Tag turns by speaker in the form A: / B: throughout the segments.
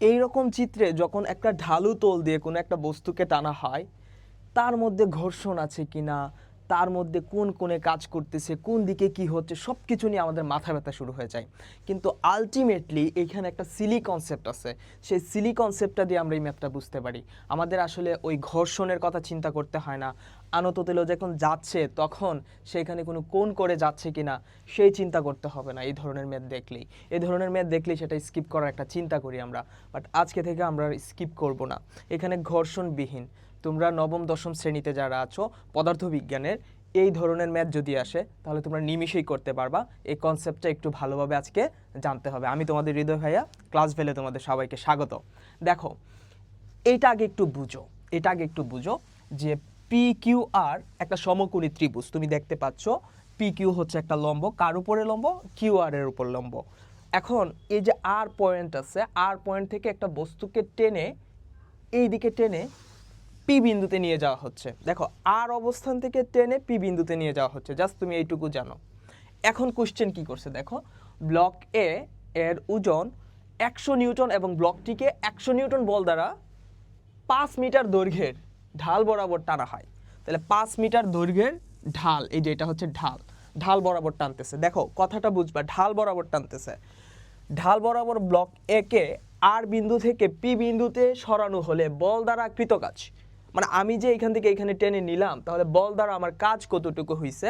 A: এইরকম চিত্রে যখন একটা ঢালু তোল দিয়ে কোনো একটা বস্তুকে টানা হয়, তার মধ্যে ঘর্ষণ আছে কিনা, তার মধ্যে কোন কোণে কাজ করতেছে, কোন দিকে কি হচ্ছে, সব কিছু নিয়ে আমাদের মাথা ব্যথা শুরু হয়ে যায়। কিন্তু আলটিমেটলি এইখানে একটা সিলি কনসেপ্ট আছে, সেই সিলি কনসেপ্টটা দিয়ে আমরা এই ম্যাপটা বুঝতে পারি। আমাদের আসলে ওই ঘর্ষণের কথা চিন্তা করতে হয় না, আনত তেল যখন যাচ্ছে তখন সেখানে কোনো কোণ করে যাচ্ছে কিনা সেই চিন্তা করতে হবে না। এই ধরনের ম্যাথ দেখলেই, এই ধরনের ম্যাথ দেখলেই সেটা স্কিপ করার একটা চিন্তা করি আমরা, বাট আজকে থেকে আমরা স্কিপ করব না। এখানে ঘর্ষণবিহীন, তোমরা নবম দশম শ্রেণীতে যারা আছো পদার্থবিজ্ঞানের, এই ধরনের ম্যাথ যদি আসে তাহলে তোমরা নিমিষেই করতে পারবা। এই কনসেপ্টটা একটু ভালোভাবে আজকে জানতে হবে। আমি তোমাদের হৃদয় ভাইয়া, ক্লাস ভেলে তোমাদের সবাইকে স্বাগত। দেখো, এটা আগে একটু বুঝো যে পি কিউ আর একটা সমকোণী ত্রিভুজ। তুমি দেখতে পাচ্ছ পি কিউ হচ্ছে একটা লম্ব, কার উপরে লম্ব? কিউ আর এর উপর লম্ব। এখন এই যে আর পয়েন্ট আছে, আর পয়েন্ট থেকে একটা বস্তুকে টেনে এই দিকে টেনে পি বিন্দুতে নিয়ে যাওয়া হচ্ছে। দেখো, আর অবস্থান থেকে টেনে পি বিন্দুতে নিয়ে যাওয়া হচ্ছে, জাস্ট তুমি এইটুকু জানো। এখন কোশ্চেন কি করছে দেখো, ব্লক এ এর ওজন 100 নিউটন এবং ব্লকটিকে 100 নিউটন বল দ্বারা 5 মিটার দৈর্ঘ্যের ঢাল বরাবর টানা হয়। তাহলে 5 মিটার দৈর্ঘ্যের ঢাল, এই যে এটা হচ্ছে ঢাল, ঢাল বরাবর টানতেছে। দেখো কথাটা বুঝবা, ঢাল বরাবর টানতেছে। ঢাল বরাবর ব্লক এ কে আর বিন্দু থেকে পি বিন্দুতে সরানো হলে বল দ্বারা কৃত কাজ, মানে আমি যে এখান থেকে এখানে টেনে নিলাম, তাহলে বল দ্বারা আমার কাজ কতটুকু হয়েছে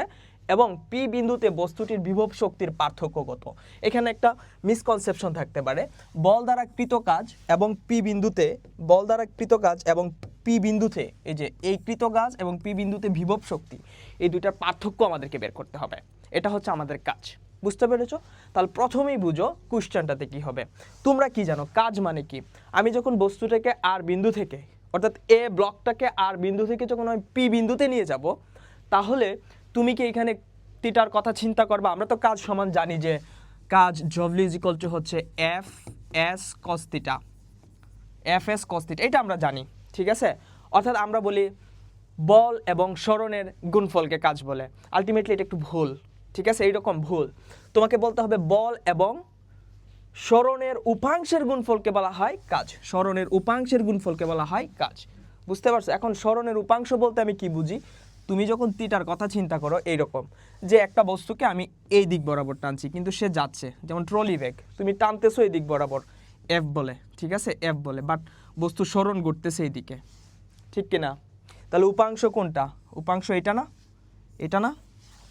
A: এবং পি বিন্দুতে বস্তুটির বিভব শক্তির পার্থক্য কত। এখানে একটা মিসকনসেপশন থাকতে পারে, বল দ্বারা কৃত কাজ এবং পি বিন্দুতে, বল দ্বারা কৃত কাজ এবং পি বিন্দুতে, এই যে এই কৃত কাজ এবং পি বিন্দুতে বিভব শক্তি, এই দুইটার পার্থক্য আমাদেরকে বের করতে হবে। এটা হচ্ছে আমাদের কাজ, বুঝতে পেরেছো? তাহলে প্রথমেই বুঝো কোশ্চেনটাতে কি হবে। তোমরা কি জানো কাজ মানে কি? আমি যখন বস্তুটাকে আর বিন্দু থেকে, অর্থাৎ এ ব্লকটাকে আর বিন্দু থেকে যখন আমি পি বিন্দুতে নিয়ে যাব, তাহলে তুমি কি এখানে থিটার কথা চিন্তা করবা? আমরা তো কাজ সমান জানি যে কাজ ডব্লিউ ইজ ইকুয়াল টু হচ্ছে F S cos theta, F S cos theta, এটা আমরা জানি, ঠিক আছে? অর্থাৎ আমরা বলি বল এবং সরণের গুণফলকে কাজ বলে। আলটিমেটলি এটা একটু ভুল, ঠিক আছে? এইরকম ভুল। তোমাকে বলতে হবে বল এবং সরণের উপাংশের গুণফলকে বলা হয় কাজ, সরণের উপাংশের গুণফলকে বলা হয় কাজ, বুঝতে পারছো? এখন সরণের উপাংশ বলতে আমি কি বুঝি? তুমি যখন থিটার কথা চিন্তা করো এইরকম, যে একটা বস্তুকে আমি এই দিক বরাবর টানছি কিন্তু সে যাচ্ছে, যেমন ট্রলি ব্যাগ, তুমি টানতেছো এই দিক বরাবর, এফ বলে, ঠিক আছে? এফ বলে, বাট বস্তু সরণ ঘটতেছে এই দিকে, ঠিক কিনা? তাহলে উপাংশ কোনটা? উপাংশ এটা না, এটা না,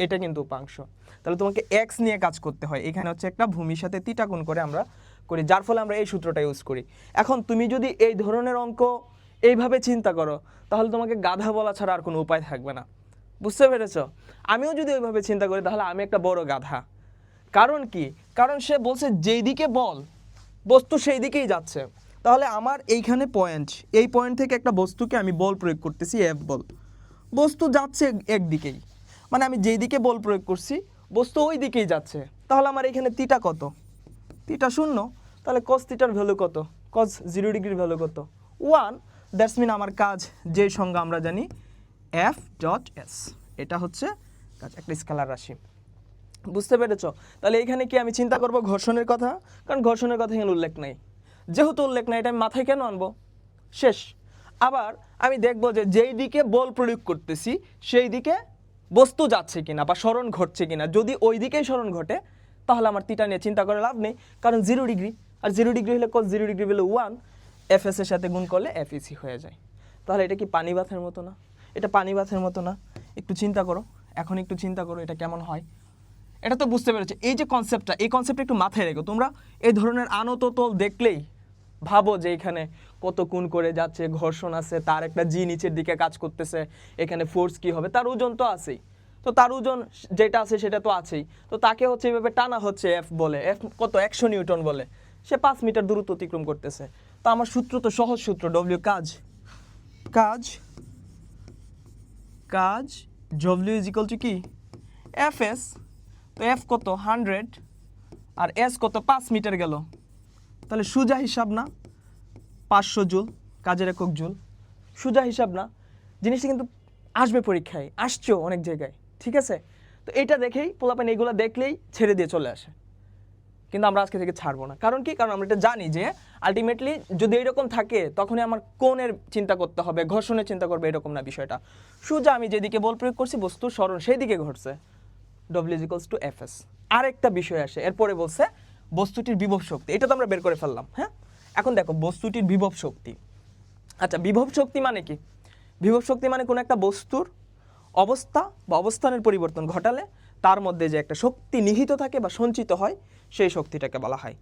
A: এটা কিন্তু উপাংশ। তাহলে তোমাকে এক্স নিয়ে কাজ করতে হয়। এখানে হচ্ছে একটা ভূমির সাথে থিটা কোণ করে আমরা করি, যার ফলে আমরা এই সূত্রটা ইউজ করি। এখন তুমি যদি এই ধরনের অঙ্ক এইভাবে চিন্তা করো, তাহলে তোমাকে গাধা বলা ছাড়া আর কোনো উপায় থাকবে না, বুঝতে পেরেছো? আমিও যদি ওইভাবে চিন্তা করি তাহলে আমি একটা বড় গাধা। কারণ কি? কারণ সে বলছে যেই দিকে বল বস্তু সেই দিকেই যাচ্ছে। তাহলে আমার এইখানে পয়েন্ট, এই পয়েন্ট থেকে একটা বস্তুকে আমি বল প্রয়োগ করতেছি, এফ বল, বস্তু যাচ্ছে একদিকেই, মানে আমি যেই দিকে বল প্রয়োগ করছি বস্তু ওই দিকেই যাচ্ছে। তাহলে আমার এখানে থিটা কত? থিটা 0। তাহলে কস থিটার ভ্যালু কত? কস 0 ডিগ্রির ভ্যালু কত? 1। দ্যাটস মিন আমার কাজ যেই সংজ্ঞা আমরা জানি এফ ডট এস, এটা হচ্ছে কাজ, একটা স্কেলার রাশি, বুঝতে পেরেছো? তাহলে এখানে কি আমি চিন্তা করব ঘর্ষণের কথা? কারণ ঘর্ষণের কথা এখানে উল্লেখ নাই, যেহেতু উল্লেখ নাই এটা আমি মাথায় কেন আনবো? শেষ। আবার আমি দেখব যে যেই দিকে বল প্রয়োগ করতেছি সেই দিকে বস্তু যাচ্ছে কিনা বা সরণ ঘটছে কিনা। যদি ওই দিকেই সরণ ঘটে তাহলে আমার থিটা নিয়ে চিন্তা করে লাভ নেই, কারণ 0 ডিগ্রি, আর 0 ডিগ্রি হলে cos 0 ডিগ্রি হলে 1, এফ এস এর সাথে গুণ করলে এফ ইসি হয়ে যায়। তাহলে এটা কি পানি বাথের মতো না? এটা পানি বাথের মতো না? একটু চিন্তা করো, এখন একটু চিন্তা করো এটা কেমন হয়। এটা তো বুঝতে পেরেছো? এই যে কনসেপ্টটা, এই কনসেপ্টটা একটু মাথায় রেখো। তোমরা এই ধরনের আনত তল দেখলেই ভাবো যে এখানে কত কোণ করে যাচ্ছে, ঘর্ষণ আছে, তার একটা জি নিচের দিকে কাজ করতেছে, এখানে ফোর্স কি হবে, তার ওজন তো আছেই, তো তার ওজন যেটা আছে সেটা তো আছেই, তো তাকে হচ্ছে এইভাবে টানা হচ্ছে, এফ বলে, এফ কত 100 নিউটন বলে, সে 5 মিটার দূরত্ব অতিক্রম করতেছে। তো আমার সূত্র তো সহজ সূত্র, ডব্লিউ কাজ, কাজ কাজ ডব্লিউ ইজ ইকুয়াল টু কি এফ এস। তো এফ কত 100 আর এস কত 5 মিটার গেল, তাহলে সোজা হিসাব না? 500 জুল, কাজের একক জুল, সোজা হিসাব না? জিনিসটা কিন্তু আসবে পরীক্ষায়, আসছেও অনেক জায়গায়, ঠিক আছে? তো এটা দেখেই পোলাপান এইগুলো দেখলেই ছেড়ে দিয়ে চলে আসে, কিন্তু আমরা আজকে থেকে ছাড়বো না। কারণ কি? কারণ আমরা এটা জানি যে আলটিমেটলি যদি এরকম থাকে তখনই আমার কোণের চিন্তা করতে হবে, ঘর্ষণের চিন্তা করবে, এরকম না বিষয়টা। সোজা আমি যেদিকে বল প্রয়োগ করছি বস্তুর সরণ সেই দিকে ঘটছে, W=Fs। আরেকটা বিষয় আসে এরপরে, বলছে বস্তুটির বিভব শক্তি। এটা তো আমরা বের করে ফেললাম। হ্যাঁ, এখন দেখো বস্তুটির বিভব শক্তি। আচ্ছা, বিভব শক্তি মানে কি? বিভব শক্তি মানে কোনো একটা বস্তুর অবস্থা বা অবস্থানের পরিবর্তন ঘটালে তার মধ্যে যে একটা শক্তি নিহিত থাকে বা সঞ্চিত হয়, সেই শক্তিটাকে বলা হয়।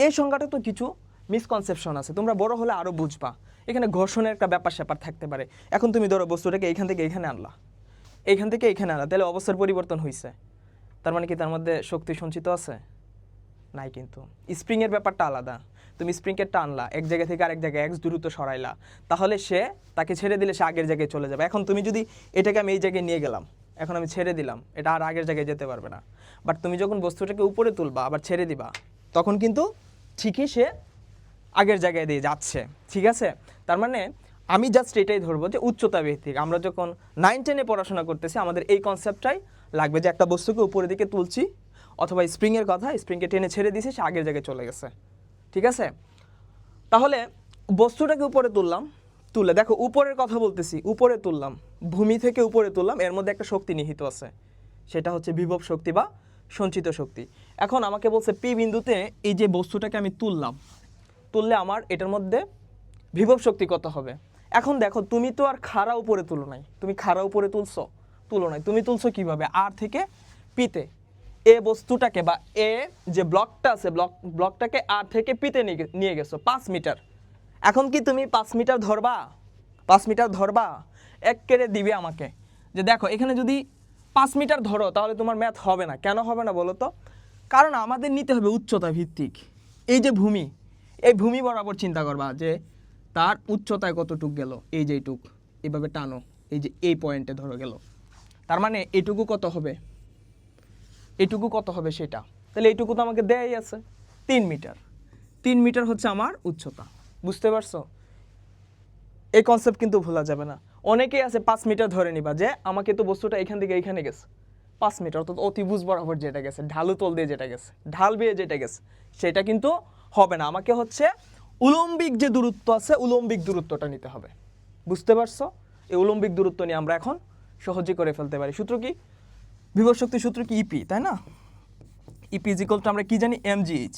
A: এই সংজ্ঞাটা তো কিছু মিসকনসেপশন আছে, তোমরা বড় হলে আরও বুঝবা। এখানে ঘর্ষণের একটা ব্যাপার স্যাপার থাকতে পারে। এখন তুমি ধরো বস্তুটাকে এইখান থেকে এইখানে আনলা, এইখান থেকে এইখানে আনলা, তাহলে অবস্থার পরিবর্তন হয়েছে, তার মানে কি তার মধ্যে শক্তি সঞ্চিত আছে? নাই। কিন্তু স্প্রিংয়ের ব্যাপারটা আলাদা। তুমি স্প্রিংকে টানলা, এক জায়গা থেকে আরেক জায়গায় x দূরত্ব সরাইলা, তাহলে সে, তাকে ছেড়ে দিলে সে আগের জায়গায় চলে যাবে। এখন তুমি যদি এটাকে আমি এই জায়গায় নিয়ে গেলাম, এখন আমি ছেড়ে দিলাম, এটা আর আগের জায়গায় যেতে পারবে না। বাট তুমি যখন বস্তুটাকে উপরে তুলবা আবার ছেড়ে দিবা, তখন কিন্তু ঠিকই সে আগের জায়গায় দিয়ে যাচ্ছে। ঠিক আছে? তার মানে আমি জাস্ট এটাই ধরবো যে উচ্চতা ভিত্তিক। আমরা যখন 9-10-এ পড়াশোনা করতেছি আমাদের এই কনসেপ্টটাই লাগবে, যে একটা বস্তুকে উপরের দিকে তুলছি, অথবা স্প্রিংয়ের কথা, স্প্রিংকে টেনে ছেড়ে দিয়েছি, সে আগের জায়গায় চলে গেছে। ঠিক আছে? তাহলে বস্তুটাকে উপরে তুললাম, তুলে দেখো উপরের কথা বলতেছি, উপরে তুললাম, ভূমি থেকে উপরে তুললাম, এর মধ্যে একটা শক্তি নিহিত আছে, সেটা হচ্ছে বিভব শক্তি বা সঞ্চিত শক্তি। এখন আমাকে বলছে পি বিন্দুতে এই যে বস্তুটাকে আমি তুললাম, তুললে আমার এটার মধ্যে বিভব শক্তি কত হবে। এখন দেখো তুমি তো আর খাড়া উপরে তুলো নাই, তুমি খাড়া উপরে তুলছো? তুলো নাই। তুমি তুলছো কিভাবে? আর থেকে পিতে। এ বস্তুটাকে বা এ যে ব্লকটা আছে, ব্লকটাকে আর থেকে পিতে নিয়ে গেছো 5 মিটার। এখন কি তুমি 5 মিটার ধরবা? 5 মিটার ধরবা? এক কেড়ে দিবে আমাকে যে দেখো এখানে যদি 5 মিটার ধরো তাহলে তোমার ম্যাথ হবে না। কেন হবে না বলো তো? কারণ আমাদের নিতে হবে উচ্চতা ভিত্তিক। এই যে ভূমি, এই ভূমি বরাবর চিন্তা করবা যে তার উচ্চতায় কতটুক গেল, এই যে এইটুক, এভাবে টানো, এই যে এই পয়েন্টে ধরো গেল, তার মানে এইটুকু কত হবে, এইটুকু কত হবে সেটা। তাহলে এইটুকু তো আমাকে দেয়াই আছে 3 মিটার। 3 মিটার হচ্ছে আমার উচ্চতা। বুঝতে পারছো? এই কনসেপ্ট কিন্তু ভোলা যাবে না। অনেকেই আছে 5 মিটার ধরে নিবা যে আমাকে তো বস্তুটা এখান থেকে এইখানে গেছে 5 মিটার, অর্থাৎ অতিভুজ বরাবর যেটা গেছে, ঢালু তল দিয়ে যেটা গেছে, ঢাল বেয়ে যেটা গেছে, সেটা কিন্তু হবে না। আমাকে হচ্ছে উলম্বিক যে দূরত্ব আছে, উলম্বিক দূরত্বটা নিতে হবে। বুঝতে পারছো? এই উলম্বিক দূরত্ব নিয়ে আমরা এখন সহজে করে ফেলতে পারি। সূত্র কি? বিভব শক্তির সূত্র কি? ইপি, তাই না? ইপি ইকুয়াল টু আমরা কি জানি? mgh।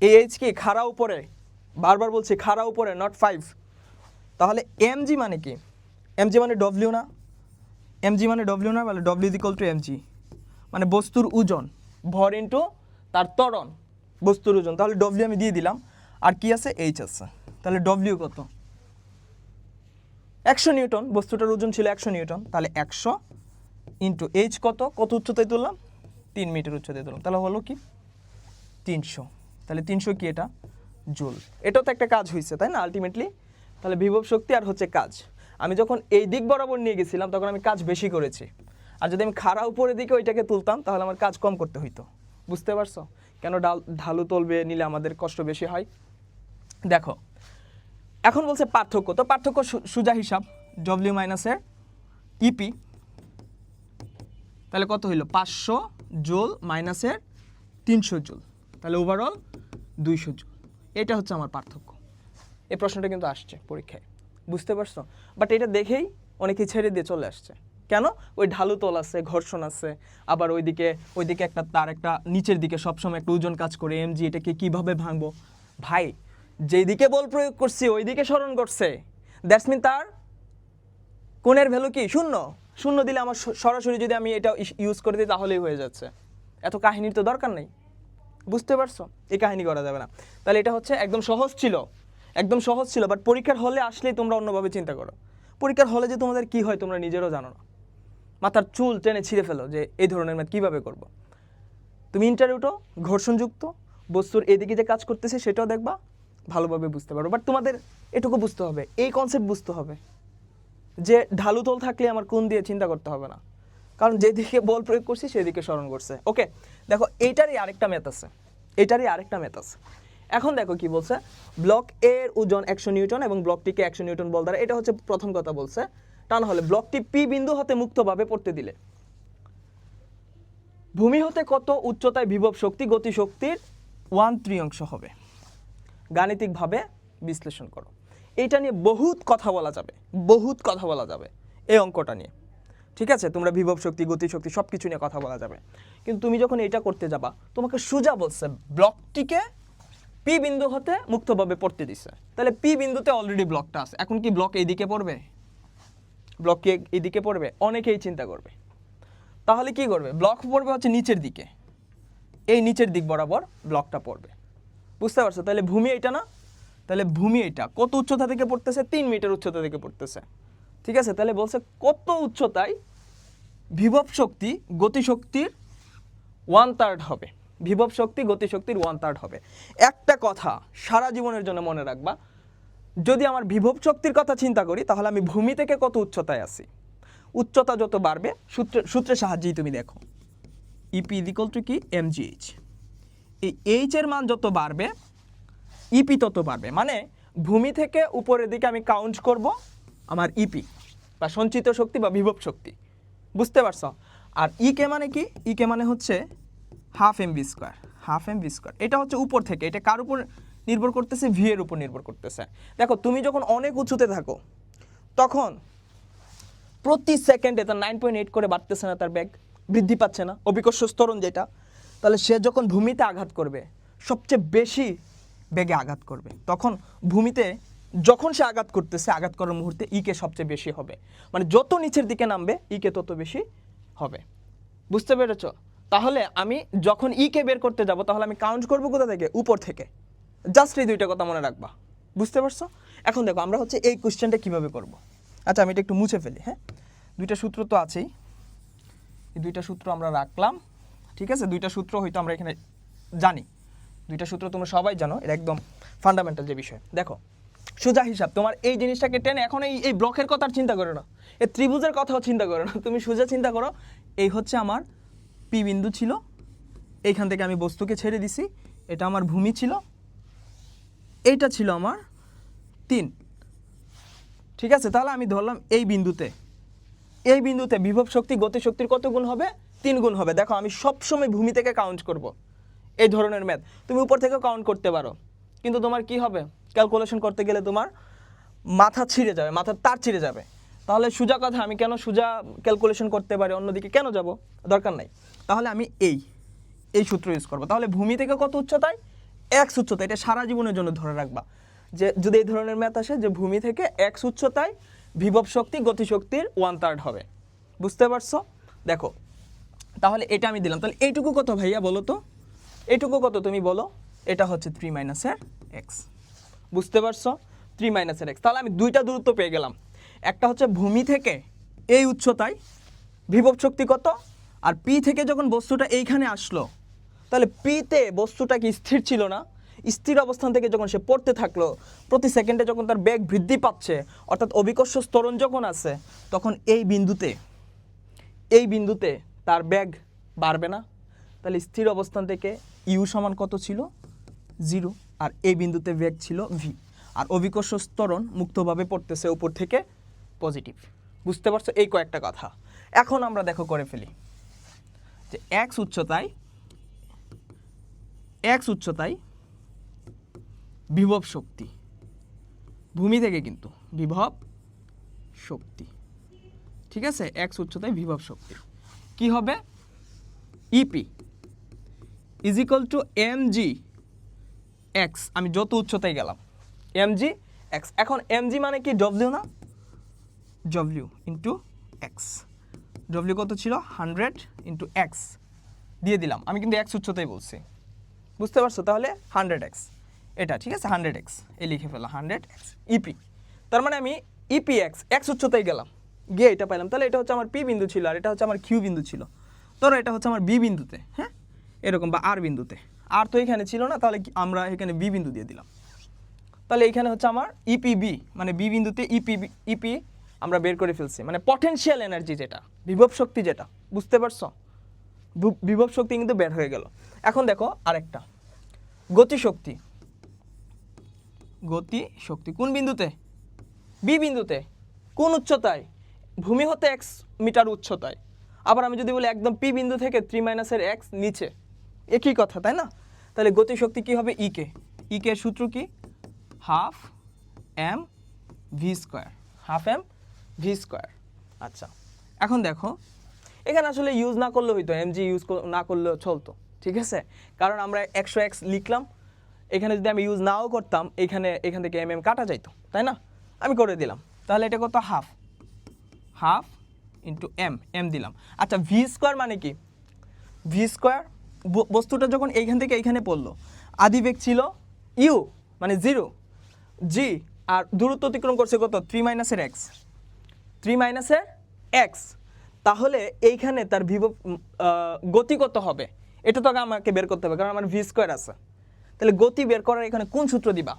A: এই এইচ কি খাড়া উপরে, বারবার বলছি খাড়া উপরে, নট 5। তাহলে mg মানে কি? mg মানে w না? mg মানে w না? বলে w ইকুয়াল টু mg মানে বস্তুর ওজন, ভর ইনটু তার ত্বরণ, বস্তুর ওজন। তাহলে w আমি দিয়ে দিলাম, আর কি আছে? h আছে। তাহলে w কত? 100 নিউটন। বস্তুটার ওজন ছিল 100 নিউটন, তাহলে 100 ইন্টু h কত? কত উচ্চতায় তুললাম? 3 মিটার উচ্চতায় তুললাম, তাহলে হলো কি? 300। তাহলে 300 কি? এটা জুল। এটাও তো একটা কাজ হয়েছে, তাই না আলটিমেটলি? তাহলে বিভব শক্তি আর হচ্ছে কাজ। আমি যখন এই দিক বরাবর নিয়ে গেছিলাম তখন আমি কাজ বেশি করেছি, আর যদি আমি খাড়া উপরের দিকে ওইটাকে তুলতাম তাহলে আমার কাজ কম করতে হইতো। বুঝতে পারছো কেন ঢালু তলবে নিলে আমাদের কষ্ট বেশি হয়? দেখো এখন বলছে পার্থক্য। তো পার্থক্য সোজা হিসাব, w মাইনাসের ইপি, তাহলে কত হইল? 500 জুল মাইনাসের 300 জুল, তাহলে ওভারঅল 200 জুল। এটা হচ্ছে আমার পার্থক্য। এই প্রশ্নটা কিন্তু আসছে পরীক্ষায়। বুঝতে পারছো? বাট এটা দেখেই অনেকেই ছেড়ে দিয়ে চলে আসছে। কেন? ওই ঢালু তল আছে, ঘর্ষণ আছে, আবার ওইদিকে একটা তার একটা নিচের দিকে সবসময় একটা ওজন কাজ করে, mg, এটাকে কিভাবে ভাঙবো? ভাই যেই দিকে বল প্রয়োগ করছি ওই দিকে স্মরণ করছে, দ্যাটস মিন তার কোণের ভ্যালু কি? 0। 0 দিলে আমার সরাসরি যদি আমি এটা ইউজ করে দিই তাহলেই হয়ে যাচ্ছে। এত কাহিনীর তো দরকার নেই। বুঝতে পারছো? এই কাহিনী করা যাবে না। তাহলে এটা হচ্ছে একদম সহজ ছিল, একদম সহজ ছিল। বাট পরীক্ষার হলে আসলেই তোমরা অন্যভাবে চিন্তা করো। পরীক্ষার হলে যে তোমাদের কি হয় তোমরা নিজেরও জানো না, মাথার চুল টেনে ছিঁড়ে ফেলো যে এই ধরনের ম্যাথ কীভাবে করবো। তুমি ইন্টারভিউটো ঘর্ষণযুক্ত বস্তুর এদিকে যে কাজ করতেছে সেটাও দেখবা, ভালোভাবে বুঝতে পারো। বাট তোমাদের এটুকু বুঝতে হবে, এই কনসেপ্ট বুঝতে হবে যে ঢালু তল থাকলে আমার কোণ দিয়ে চিন্তা করতে হবে না, কারণ যেদিকে বল প্রয়োগ করছি সেদিকে স্মরণ করছে। ওকে, দেখো এইটারই আরেকটা ম্যাথ আছে, এখন দেখো কি বলছে, ব্লক এর ওজন 100 নিউটন এবং ব্লকটিকে 100 নিউটন বল দ্বারা, এটা হচ্ছে প্রথম কথা বলছে। তা না হলে ব্লকটি পি বিন্দু হতে মুক্তভাবে পড়তে দিলে, ভূমি হতে কত উচ্চতায় বিভব শক্তি গতিশক্তির 1/3 হবে। গাণিতিকভাবে বিশ্লেষণ করো। এইটা নিয়ে বহুত কথা বলা যাবে এই অঙ্কটা নিয়ে, ঠিক আছে? তোমরা বিভব শক্তি গতিশক্তি সব কিছু নিয়ে কথা বলা যাবে, কিন্তু তুমি যখন এটা করতে যাবা তোমাকে সোজা বলছে ব্লকটিকে পি বিন্দু হতে মুক্তভাবে পড়তে দিছে। তাহলে পি বিন্দুতে অলরেডি ব্লকটা আছে, এখন কি ব্লক এইদিকে পড়বে? ব্লক কি এইদিকে পড়বে? অনেকেই চিন্তা করবে। তাহলে কি করবে? ব্লক পড়বে হচ্ছে নিচের দিকে, এই নিচের দিক বরাবর ব্লকটা পড়বে। বুঝতে পারছো? তাহলে ভূমি এটা না? তাহলে ভূমি এটা কত উচ্চতা থেকে পড়তেছে? 3 মিটার উচ্চতা থেকে পড়তেছে, ঠিক আছে? তাহলে বলছে কত উচ্চতায় বিভব শক্তি গতিশক্তির 1/3 হবে। বিভব শক্তি গতিশক্তির 1/3 হবে। একটা কথা সারা জীবনের জন্য মনে রাখবা, যদি আমার বিভব শক্তির কথা চিন্তা করি তাহলে আমি ভূমি থেকে কত উচ্চতায় আছি, উচ্চতা যত বাড়বে সূত্রের সাহায্যেই তুমি দেখো ইপি ইকুয়াল টু কি mgh, এই এইচ এর মান যত বাড়বে ইপি তত বাড়বে। মানে ভূমি থেকে উপরের দিকে আমি কাউন্ট করব আমার ইপি বা সঞ্চিত শক্তি বা বিভব শক্তি। বুঝতে পারছো? আর ইকে মানে কি? ইকে মানে হচ্ছে হাফ mv²। এটা হচ্ছে উপর থেকে, এটা কার উপর নির্ভর করতেছে? ভি এর উপর নির্ভর করতেছে। দেখো তুমি যখন অনেক উঁচুতে থাকো তখন প্রতি সেকেন্ডে তার 9.8 করে বাড়তেছে না, তার বেগ বৃদ্ধি পাচ্ছে না, অভিকর্ষ ত্বরণ যেটা। তাহলে সে যখন ভূমিতে আঘাত করবে সবচেয়ে বেশি বেগে আঘাত করবে, তখন ভূমিতে যখন সে আঘাত করতেছে আঘাত করার মুহূর্তে ইকে সবচেয়ে বেশি হবে। মানে যত নিচের দিকে নামবে ইকে তত বেশি হবে। বুঝতে পেরেছ? তাহলে আমি যখন ইকে বের করতে যাব তাহলে আমি কাউন্ট করব কোথা থেকে? উপর থেকে। জাস্ট এই দুইটা কথা মনে রাখবা। বুঝতে পারছো? এখন দেখো আমরা হচ্ছে এই কোশ্চেনটা কিভাবে করব। আচ্ছা আমি এটা একটু মুছে ফেলি। হ্যাঁ, দুইটা সূত্র তো আছেই, এই দুইটা সূত্র আমরা রাখলাম, ঠিক আছে? দুইটা সূত্র হয়তো আমরা এখানে জানি, দুইটা সূত্র তোমরা সবাই জানো, এটা একদম ফান্ডামেন্টাল যে বিষয়। দেখো সোজা হিসাব, তোমার এই জিনিসটাকে টেনে এখন এই ব্লকের কথা চিন্তা করো না, এই ত্রিভুজের কথাও চিন্তা করো না, তুমি সোজা চিন্তা করো এই হচ্ছে আমার পি বিন্দু ছিল, এইখান থেকে আমি বস্তুকে ছেড়ে দিছি, এটা আমার ভূমি ছিল, এইটা ছিল আমার 3, ঠিক আছে? তাহলে আমি ধরলাম এই বিন্দুতে বিভব শক্তি গতিশক্তির কত গুণ হবে? 3 গুণ হবে। দেখো আমি সবসময় ভূমি থেকে কাউন্ট করব, এই ধরনের ম্যাথ তুমি উপর থেকেও কাউন্ট করতে পারো, কিন্তু তোমার কি হবে? ক্যালকুলেশন করতে গেলে তোমার মাথা ছিঁড়ে যাবে, মাথার তার ছিঁড়ে যাবে। তাহলে সোজা কথা, আমি কেন সোজা ক্যালকুলেশন করতে পারি, অন্যদিকে কেন যাব? দরকার নাই। তাহলে আমি এই সূত্র ইউজ করবো। তাহলে ভূমি থেকে কত উচ্চতায়? x উচ্চতায়। এটা সারা জীবনের জন্য ধরে রাখবা, যে যদি এই ধরনের ম্যাথ আসে যে ভূমি থেকে x উচ্চতায় বিভব শক্তি গতিশক্তির 1/3 হবে। বুঝতে পারছো? দেখো তাহলে এটা আমি দিলাম। তাহলে এইটুকু কত ভাইয়া বলো তো? এইটুকু কত তুমি বলো? এটা হচ্ছে 3 - এর x। বুঝতে পারছো? 3 - এর x। তাহলে আমি দুইটা দূরত্ব পেয়ে গেলাম, একটা হচ্ছে ভূমি থেকে এই উচ্চতায় বিভব শক্তি কত, আর পি থেকে যখন বস্তুটা এইখানে আসলো, তাহলে পিতে বস্তুটা কি স্থির ছিল না? স্থির অবস্থান থেকে যখন সে পড়তে থাকলো, প্রতি সেকেন্ডে যখন তার বেগ বৃদ্ধি পাচ্ছে, অর্থাৎ অভিকর্ষ ত্বরণ যখন আছে, তখন এই বিন্দুতে তার বেগ বাড়বে না। তাহলে স্থির অবস্থান থেকে ইউ সমান কত ছিল? 0, আর এই বিন্দুতে বেগ ছিল ভি, আর অভিকর্ষ ত্বরণ মুক্তভাবে পড়তেছে উপর থেকে পজিটিভ। বুঝতে পারছো? এই কয়েকটা কথা এখন আমরা দেখো করে ফেলি, যে x উচ্চতায় বিভব শক্তি, ভূমি থেকে কিন্তু বিভব শক্তি, ঠিক আছে? x উচ্চতায় বিভব শক্তি কি হবে? E P is equal to mg x। আমি যত উচ্চতায় গেলাম mg x। এখন mg মানে কি? w না? w into x। w কত ছিল? 100 ইন্টু x দিয়ে দিলাম, আমি কিন্তু x উচ্চতায় বলছি। বুঝতে পারছো? তাহলে 100x এটা, ঠিক আছে? 100x এই লিখে ফেলা, 100x ইপি। তার মানে আমি ইপি x উচ্চতায় গেলাম, গিয়ে এটা পাইলাম। তাহলে এটা হচ্ছে আমার পি বিন্দু ছিল, আর এটা হচ্ছে আমার কিউ বিন্দু ছিল। ধরো এটা হচ্ছে আমার বি বিন্দুতে, হ্যাঁ এরকম, বা আর বিন্দুতে। আর তো এখানে ছিল না, তাহলে আমরা এখানে বি বিন্দু দিয়ে দিলাম। তাহলে এখানে হচ্ছে আমার ইপিবি, মানে বি বিন্দুতে ইপি আমরা বের করে ফেলছি, মানে পটেনশিয়াল এনার্জি যেটা, বিভব শক্তি যেটা। বুঝতে পারছো? বিভব শক্তি কিন্তু বের হয়ে গেল। এখন দেখো আরেকটা, গতিশক্তি কোন বিন্দুতে? বি বিন্দুতে। কোন উচ্চতায়? ভূমি হতে x মিটার উচ্চতায়। আবার আমি যদি বলি একদম পি বিন্দু থেকে 3 মাইনাসের এক্স নিচে, একই কথা তাই না? তাহলে গতিশক্তি কি হবে? ইকে, ইকে এর সূত্র কি? Half M V square, half M V square. আচ্ছা এখন দেখো এখানে আসলে ইউজ না করলে হইতো, এমজি ইউজ না করলেও চলতো, ঠিক আছে? কারণ আমরা 100 এক্স লিখলাম, এখানে যদি আমি ইউজ নাও করতাম এখান থেকে এম কাটা যাইতো, তাই না? আমি করে দিলাম, তাহলে এটা কত? হাফ, হাফ ইন্টু এম দিলাম। আচ্ছা ভি স্কোয়ার মানে কি? ভি স্কোয়ার বস্তুটা যখন এইখান থেকে এইখানে পড়লো, আদিবেগ ছিল ইউ মানে 0, জি, আর দূরত্ব অতিক্রম করছে কত? 3 মাইনাসের এক্স, 3 মাইনাসের এক্স। তাহলে এইখানে তার গতি কত হবে এটা তো আমাকে বের করতে হবে, কারণ আমার ভি স্কোয়ার আছে। তাহলে গতি বের করার এখানে কোন সূত্র দিবা?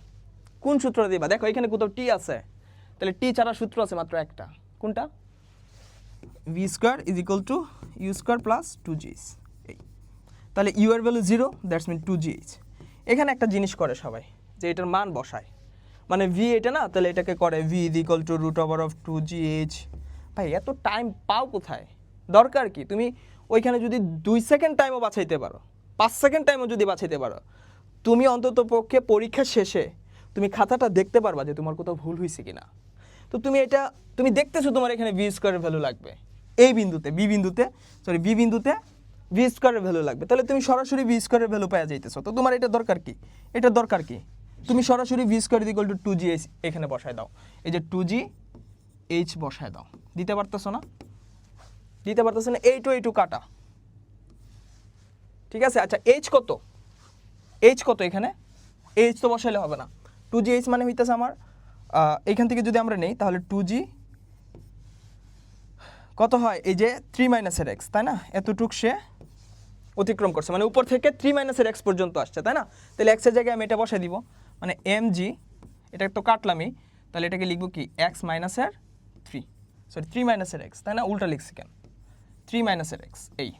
A: কোন সূত্র দিবা? দেখো এখানে কোথাও টি আছে, তাহলে টি ছাড়া সূত্র আছে মাত্র একটা, কোনটা? V square is equal to U square plus 2gh। এই তাহলে ইউ এর ভ্যালু 0, দ্যাটস মিন 2gh। এখানে একটা জিনিস করে সবাই, যে এটার মান বসায়, মানে ভি এটা না, তাহলে এটাকে করে V is equal to root over of 2gh। ভাই এত টাইম পাও কোথায়? দরকার কি? তুমি ওইখানে যদি 2 সেকেন্ড টাইমও বাঁচাইতে পারো, 5 সেকেন্ড টাইমও যদি বাঁচাইতে পারো, তুমি অন্তত পক্ষে পরীক্ষা শেষে তুমি খাতাটা দেখতে পারবা যে তোমার কোথাও ভুল হয়েছে কিনা। তো তুমি দেখতেছো তোমার এখানে ভি স্কোয়ারের ভ্যালু লাগবে এই বিন্দুতে, বি বিন্দুতে ভি স্কোয়ারের ভ্যালু লাগবে, তাহলে তুমি সরাসরি ভি স্কোয়ারের ভ্যালু পাওয়া যাইতেছো। তো তোমার এটা দরকার কি? এটা দরকার কি? তুমি সরাসরি V square is equal two 2gh এখানে বসায় দাও, এই যে 2gh বসায় দাও। দিতে পারতেছো না? দিতে পারতেছো না? এইটু কাটা, ঠিক আছে? আচ্ছা এইচ কত? এইচ কত এখানে? এইচ তো বসাইলে হবে না, 2gh মানে হইতেছে আমার এইখান থেকে যদি আমরা নেই তাহলে 2g কত হয়? এই যে 3 মাইনাসের এক্স, তাই না? এতটুক সে অতিক্রম করছে, মানে উপর থেকে 3 মাইনাসের এক্স পর্যন্ত আসছে, তাই না? তাহলে এক্সের জায়গায় আমি এটা বসাই দিব, মানে এম জি, এটা তো কাটলামই, তাহলে এটাকে লিখবো কি? এক্স মাইনাসের 3 মাইনাসের এক্স, তাই না? উল্টা লিখছি কেন? 3 মাইনাসের এক্স। এই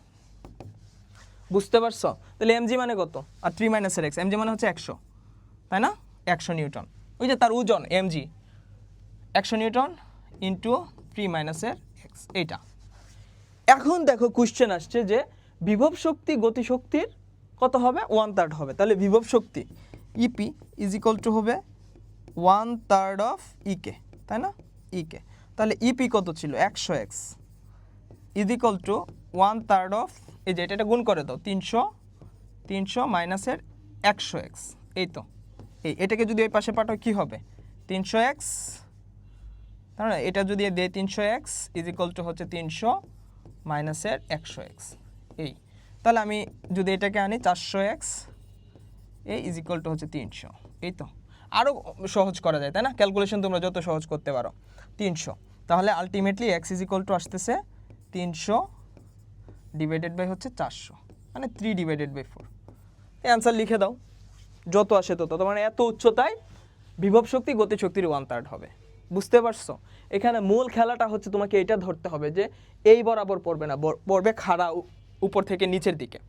A: বুঝতে পারছো? তাহলে এম জি মানে কত? আর 3 মাইনাসের এক্স, এম জি মানে হচ্ছে 100, তাই না? 100 নিউটন, ওই যে তার ওজন এম জি 100 নিউটন ইন্টু 3 মাইনাসের এক্স, এইটা। এখন দেখো কোশ্চেন আসছে যে বিভব শক্তি গতিশক্তির কত হবে? 1/3 হবে। তাহলে বিভব শক্তি ইপি ইজ ইকুয়াল টু হবে 1/3 অফ ইকে, তাই না? ইকে, তাহলে ইপি কত ছিল? 100x is equal two 1/3 of, এই যে এটা গুণ করে দাও, 300 মাইনাসের 100x, এই তো এটাকে যদি ওই পাশে পাঠাও কি হবে? 300x, তাই না? এটা যদি দেয় 300x ইজ ইকুয়াল টু হচ্ছে 300 মাইনাসের 100x, এই। তাহলে আমি যদি এটাকে আনি 400x এই ইজ ইকুয়াল টু হচ্ছে 300, এই তো। আরও সহজ করা যায়, তাই না? ক্যালকুলেশন তোমরা যত সহজ করতে পারো। 300, তাহলে ultimately x is equal two আসতেছে 300 ডিভাইডেড বাই হচ্ছে 400, মানে 3/4। এই অ্যান্সার লিখে দাও, যত আসে তত, মানে এত উচ্চতায় বিভব শক্তি গতিশক্তির 1/3 হবে। বুঝতে পারছো? এখানে মূল খেলাটা হচ্ছে তোমাকে এটা ধরতে হবে যে এই বরাবর পড়বে না, পড়বে খাড়া উপর থেকে নিচের দিকে,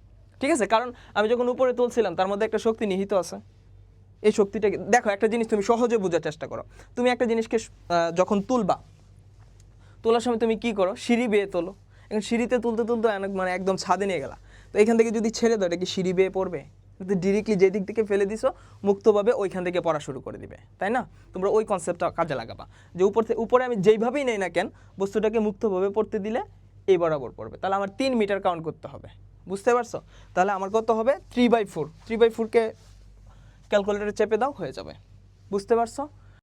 A: ঠিক আছে? কারণ আমি যখন উপরে তুলছিলাম তার মধ্যে একটা শক্তি নিহিত আছে। এই শক্তিটাকে দেখো, একটা জিনিস তুমি সহজে বোঝার চেষ্টা করো। তুমি একটা জিনিসকে যখন তোলার সময় তুমি কি করো? সিঁড়ি বেয়ে তোলো। এখন সিঁড়িতে তুলতে মানে একদম ছাদে নিয়ে গেলা, তো এইখান থেকে যদি ছেড়ে দাও, এটা কি সিঁড়ি বেয়ে পড়বে? ডিরেক্টলি যে দিক থেকে ফেলে দিছো মুক্তভাবে ওইখান থেকে পড়া শুরু করে দিবে, তাই না? তোমরা ওই কনসেপ্টটা কাজে লাগাবা, যে উপরে আমি যেইভাবেই নেই না কেন বস্তুটাকে মুক্তভাবে পড়তে দিলে এই বরাবর পড়বে। তাহলে আমার 3 মিটার কাউন্ট করতে হবে, বুঝতে পারছো? তাহলে আমার কত হবে? 3/4, 3/4কে ক্যালকুলেটরে চেপে দাও, হয়ে যাবে। বুঝতে পারছো?